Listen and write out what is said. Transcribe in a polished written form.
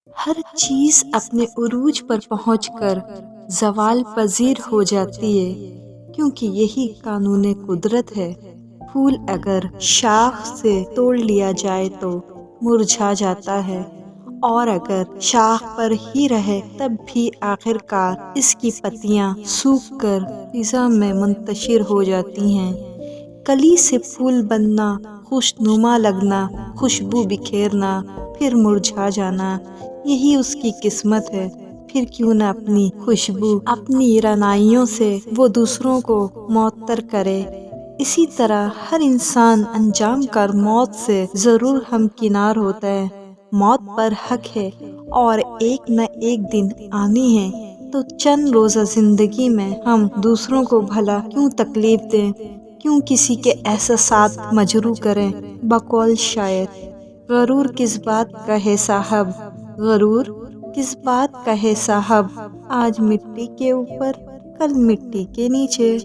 ہر چیز اپنے عروج پر پہنچ کر زوال پذیر ہو جاتی ہے، کیونکہ یہی قانون قدرت ہے۔ پھول اگر شاخ سے توڑ لیا جائے تو مرجھا جاتا ہے، اور اگر شاخ پر ہی رہے تب بھی آخر کار اس کی پتیاں سوکھ کر فضا میں منتشر ہو جاتی ہیں۔ کلی سے پھول بننا، خوشنما لگنا، خوشبو بکھیرنا، پھر مرجھا جانا، یہی اس کی قسمت ہے۔ پھر کیوں نہ اپنی خوشبو، اپنی رعنائیوں سے وہ دوسروں کو معطر کرے۔ اسی طرح ہر انسان انجام کار موت سے ضرور ہمکنار ہوتا ہے۔ موت پر حق ہے اور ایک نہ ایک دن آنی ہے، تو چند روزہ زندگی میں ہم دوسروں کو بھلا کیوں تکلیف دیں، کیوں کسی کے احساسات مجروح کریں۔ بقول شاعر: غرور کس بات کا ہے صاحب، غرور کس بات کا ہے صاحب، آج مٹی کے اوپر کل مٹی کے نیچے۔